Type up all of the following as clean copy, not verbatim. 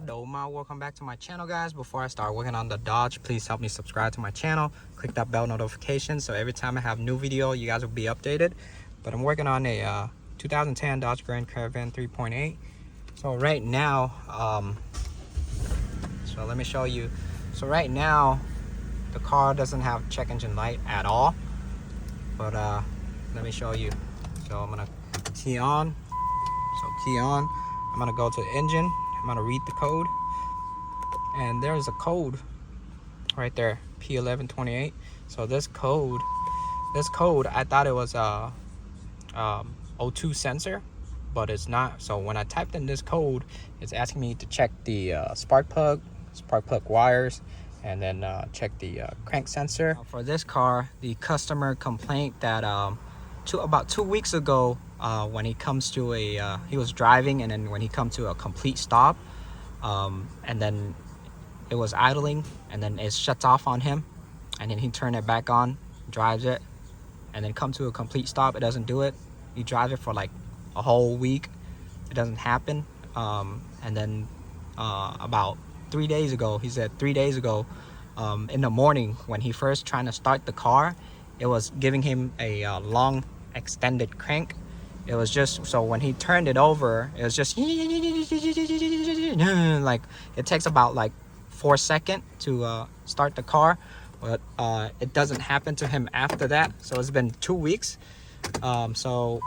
Doma, welcome back to my channel, guys. Before I start working on the Dodge, please help me subscribe to my channel, click that bell notification so every time I have new video you guys will be updated. But I'm working on a 2010 Dodge Grand Caravan 3.8. so right now so let me show you. So right now the car doesn't have check engine light at all, but let me show you. So I'm gonna key on. So key on, I'm gonna go to the engine, I'm gonna read the code, and there's a code right there, P1128. So this code I thought it was a O2 sensor, but it's not. So when I typed in this code, it's asking me to check the spark plug wires, and then check the crank sensor. For this car, the customer complained that about 2 weeks ago, when he comes to he was driving, and then when he comes to a complete stop, and then it was idling, and then it shuts off on him, and then he turned it back on, drives it, and then come to a complete stop, it doesn't do it. He drives it for like a whole week, it doesn't happen. And then about 3 days ago, he said 3 days ago, in the morning when he first trying to start the car, it was giving him a long extended crank. It was just, so when he turned it over, it was just like, it takes about like 4 seconds to start the car, but it doesn't happen to him after that. So it's been 2 weeks. So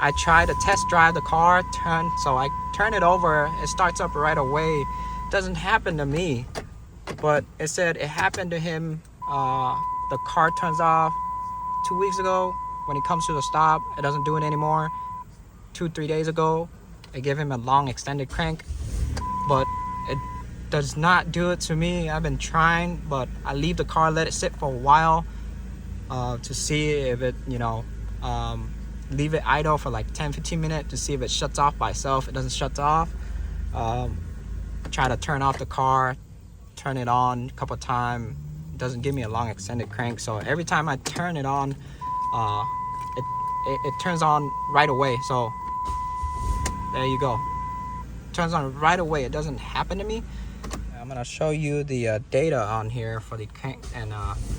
I tried to test drive the car, so I turn it over, it starts up right away. It doesn't happen to me, but it said it happened to him. The car turns off 2 weeks ago. When he comes to the stop, it doesn't do it anymore. 2-3 days ago, I give him a long extended crank, but it does not do it to me. I've been trying, but I leave the car, let it sit for a while to see if it, leave it idle for like 10-15 minutes to see if it shuts off by itself. It doesn't shut off. Try to turn off the car, turn it on a couple times. It doesn't give me a long extended crank. So every time I turn it on, it turns on right away. So there you go, it turns on right away. It doesn't happen to me. I'm gonna show you the data on here for the crank and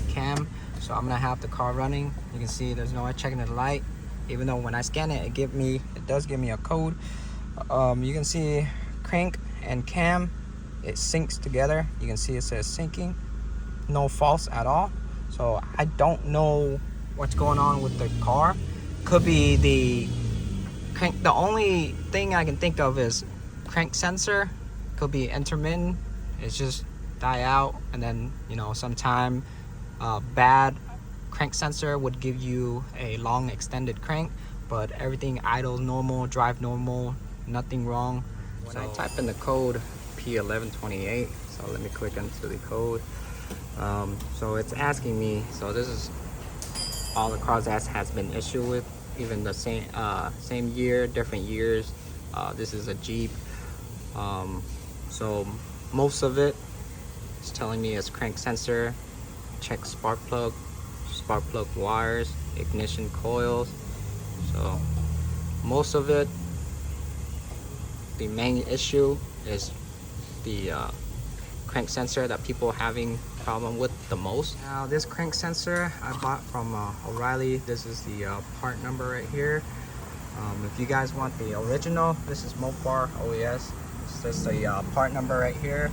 cam. So I'm gonna have the car running. You can see there's no checking the light, even though when I scan it, it does give me a code. You can see crank and cam, it syncs together. You can see it says syncing, no faults at all. So I don't know what's going on with the car. Could be the crank. The only thing I can think of is crank sensor. Could be intermittent. It's just die out, and then sometime bad crank sensor would give you a long extended crank, but everything idles normal, drive normal, nothing wrong. When I type in the code P1128, so let me click into the code. So it's asking me, so this is all the cars that has been issued with, even the same year, different years. This is a Jeep. So most of it is telling me it's crank sensor, check spark plug wires, ignition coils. So most of it, the main issue is the crank sensor that people are having problem with the most. Now this crank sensor I bought from O'Reilly. This is the part number right here. If you guys want the original, this is Mopar OES. It's just a part number right here.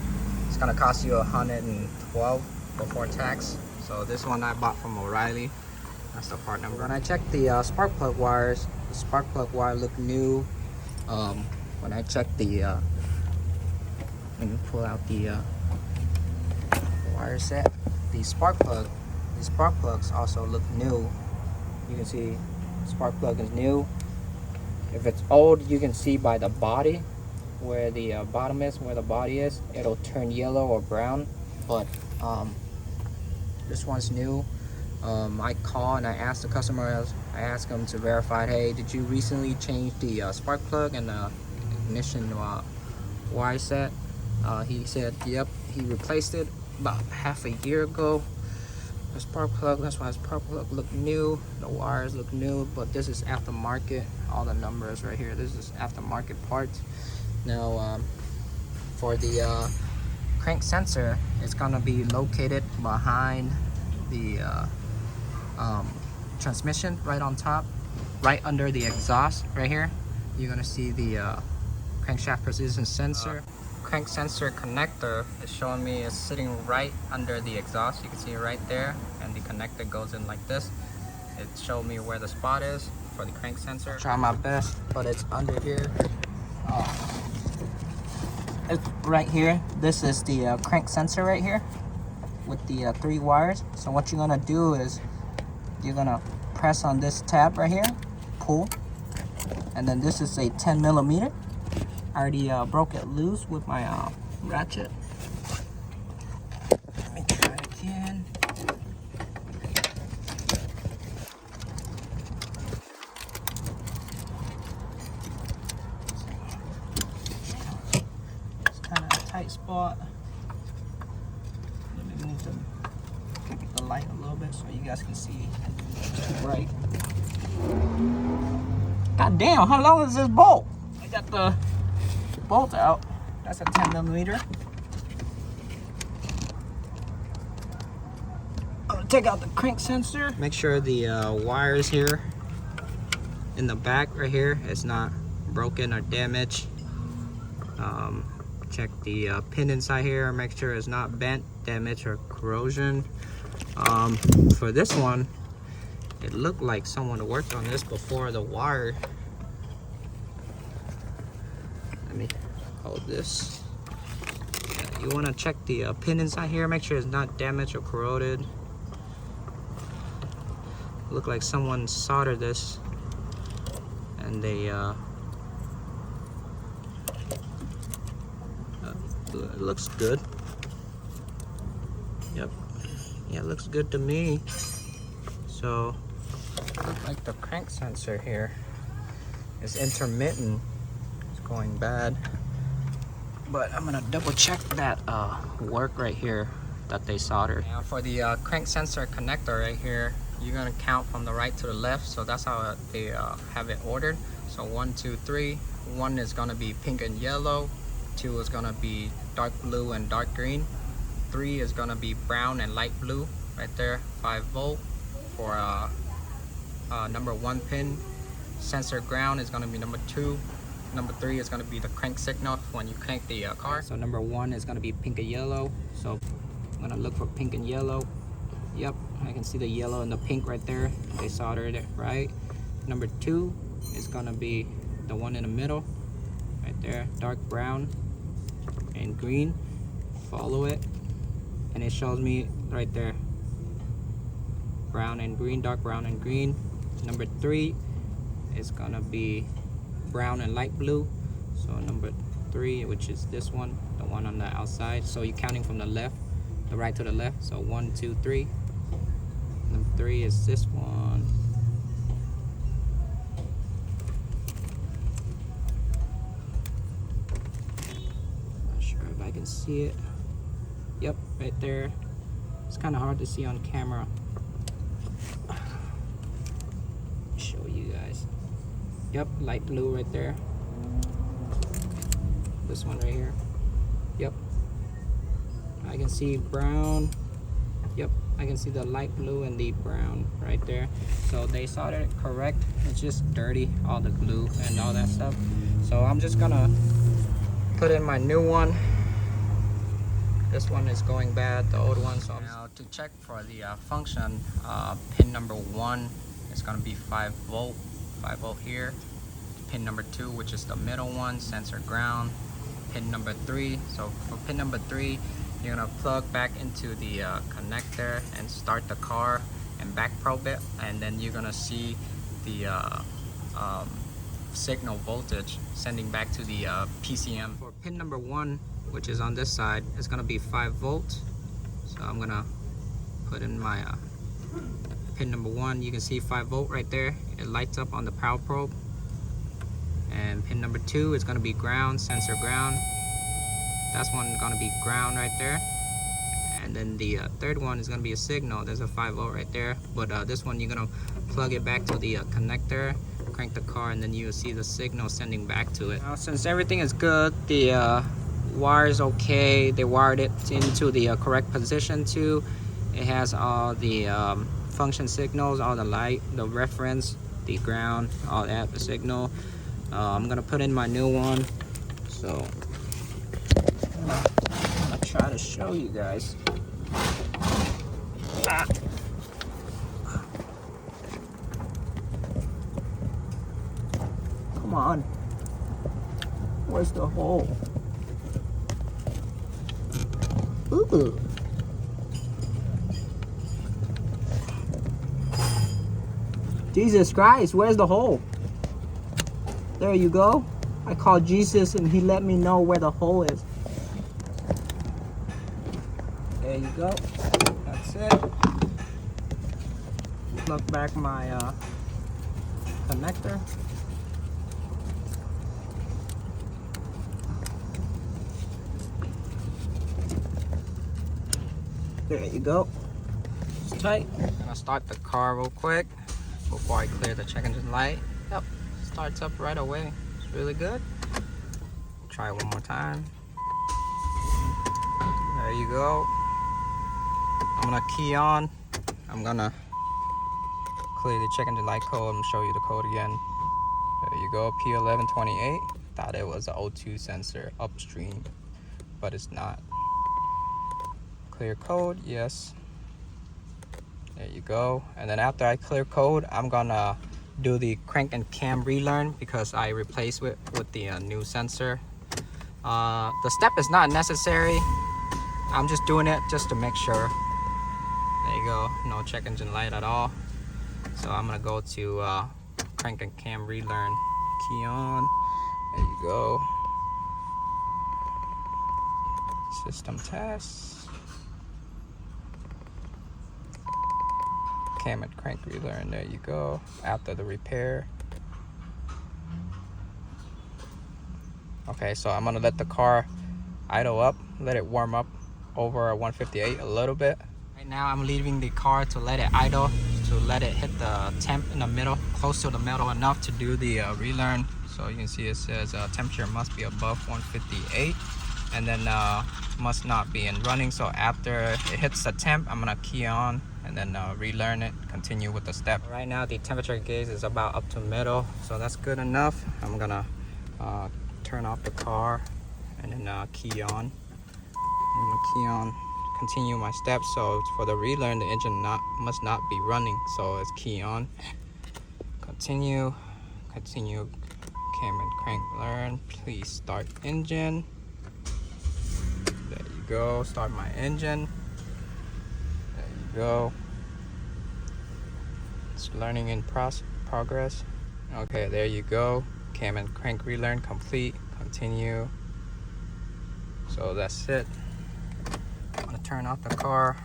It's gonna cost you $112 before tax. So this one I bought from O'Reilly. That's the part number. When I checked the spark plug wires, the spark plug wire looked new. When I checked the let me pull out the wire set, these spark plugs also look new. You can see spark plug is new. If it's old, you can see by the body where the bottom is, where the body is, it'll turn yellow or brown. But this one's new. I call and I asked the customer, I asked him to verify, hey, did you recently change the spark plug and the ignition wire set? He said yep, he replaced it about half a year ago. The spark plug, that's why the spark plug look new, the wires look new, but this is aftermarket. All the numbers right here, this is aftermarket parts. Now For the crank sensor, it's gonna be located behind the transmission, right on top, right under the exhaust right here. You're gonna see the crankshaft precision sensor. Crank sensor connector is showing me is sitting right under the exhaust. You can see it right there, and the connector goes in like this. It showed me where the spot is for the crank sensor. Try my best, but it's under here. It's right here. This is the crank sensor right here with the 3 wires. So what you're gonna do is you're gonna press on this tab right here, pull, and then this is a 10 millimeter. I already broke it loose with my ratchet. Let me try it again. It's kind of a tight spot. Let me move the light a little bit so you guys can see. It's too bright. God damn, how long is this bolt? I got the bolt out. That's a 10 millimeter. I'm gonna take out the crank sensor. Make sure the wires here in the back right here is not broken or damaged. Check the pin inside here. Make sure it's not bent, damaged, or corrosion. For this one, it looked like someone worked on this before. The wire, let me hold this. Yeah, you want to check the pin inside here, make sure it's not damaged or corroded. Look like someone soldered this, and they it looks good. Yep, yeah, it looks good to me. So looks like the crank sensor here is intermittent. It's going bad, but I'm gonna double check that work right here that they soldered. Now for the crank sensor connector right here, you're gonna count from the right to the left. So that's how they have it ordered. So 1, 2, 3. 1 is gonna be pink and yellow. 2 is gonna be dark blue and dark green. 3 is gonna be brown and light blue right there. 5 volt for number 1 pin. Sensor ground is gonna be number 2. Number 3 is gonna be the crank signal when you crank the car. So number 1 is gonna be pink and yellow. So I'm gonna look for pink and yellow. Yep, I can see the yellow and the pink right there. They soldered it right. Number 2 is gonna be the one in the middle right there, dark brown and green. Follow it, and it shows me right there, brown and green, dark brown and green. Number 3 is gonna be brown and light blue. So number 3, which is this one, the one on the outside. So you're counting from the left, the right to the left. So 1, 2, 3. Number 3 is this one. Not sure if I can see it. Yep, right there. It's kind of hard to see on camera. Show you guys. Yep, light blue right there. This one right here. Yep. I can see brown. Yep, I can see the light blue and the brown right there. So they soldered it correct. It's just dirty, all the glue and all that stuff. So I'm just gonna put in my new one. This one is going bad, the old one. So now to check for the function, pin number 1 is gonna be 5 volt here. Pin number 2, which is the middle one, sensor ground. Pin number 3, so for pin number 3, you're gonna plug back into the connector and start the car and back probe it, and then you're gonna see the signal voltage sending back to the PCM. For pin number 1, which is on this side, it's gonna be 5 volt. So I'm gonna put in my pin number 1. You can see 5 volt right there. It lights up on the power probe. And pin number 2 is gonna be ground, sensor ground. That's one gonna be ground right there. And then the third one is gonna be a signal. There's a 5 volt right there. But this one, you're gonna plug it back to the connector, crank the car, and then you'll see the signal sending back to it. Now, since everything is good, the wires okay. They wired it into the correct position too. It has all the function signals, all the light, the reference, the ground, all that, the signal. I'm gonna put in my new one, so I'm gonna try to show you guys. Come on, where's the hole? Ooh. Jesus Christ, where's the hole? There you go. I called Jesus and he let me know where the hole is. There you go. That's it. Plug back my connector. There you go. It's tight. I'm gonna start the car real quick before I clear the check engine light. Yep, starts up right away. It's really good. Try it one more time. There you go. I'm gonna key on. I'm gonna clear the check engine light code and show you the code again. There you go, P1128. Thought it was an O2 sensor upstream, but it's not. Clear code, yes. There you go. And then after I clear code, I'm gonna do the crank and cam relearn because I replaced it with the new sensor. The step is not necessary. I'm just doing it just to make sure. There you go, no check engine light at all. So I'm gonna go to crank and cam relearn. Key on. There you go. System tests. Cam and crank relearn. There you go. After the repair. Okay, so I'm gonna let the car idle up, let it warm up over 158 a little bit. Right now I'm leaving the car to let it idle, to let it hit the temp in the middle, close to the middle enough to do the relearn. So you can see it says temperature must be above 158 and then must not be in running. So after it hits the temp, I'm gonna key on and then relearn it, continue with the step. Right now the temperature gauge is about up to middle, so that's good enough. I'm gonna turn off the car and then key on. I'm gonna key on, continue my steps. So for the relearn, the engine must not be running, so it's key on. Continue, cam and crank learn. Please start engine. There you go, start my engine. There you go. It's learning in progress. Okay, there you go. Cam and crank relearn complete. Continue. So that's it. I'm gonna turn off the car,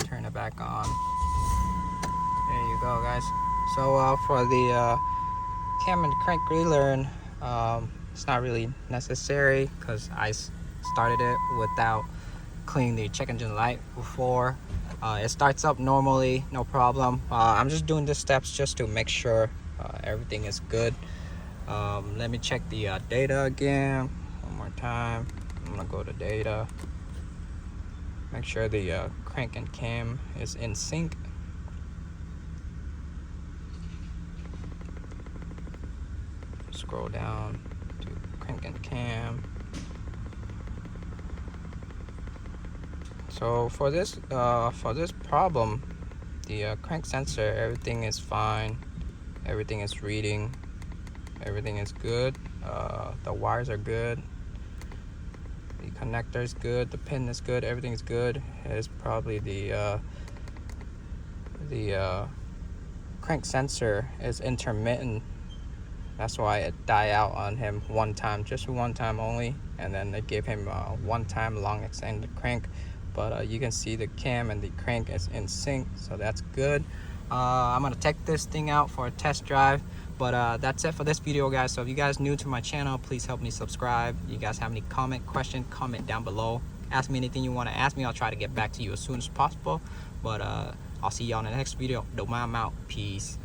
turn it back on. There you go, guys. So for the cam and crank relearn, it's not really necessary because I started it without cleaning the check engine light before. It starts up normally, no problem. I'm just doing the steps just to make sure everything is good. Let me check the data again one more time. I'm gonna go to data, make sure the crank and cam is in sync. Scroll down to crank and cam. So for this problem, the crank sensor, everything is fine, everything is reading, everything is good. The wires are good, the connector is good, the pin is good, everything is good. It's probably the crank sensor is intermittent. That's why it died out on him one time, just one time only, and then they gave him one time long extended crank. But you can see the cam and the crank is in sync, so that's good. I'm gonna take this thing out for a test drive, but that's it for this video, guys. So if you guys new to my channel, please help me subscribe. You guys have any question, comment down below. Ask me anything you want to ask me. I'll try to get back to you as soon as possible. But I'll see y'all in the next video. Don't mind, I'm out. Peace.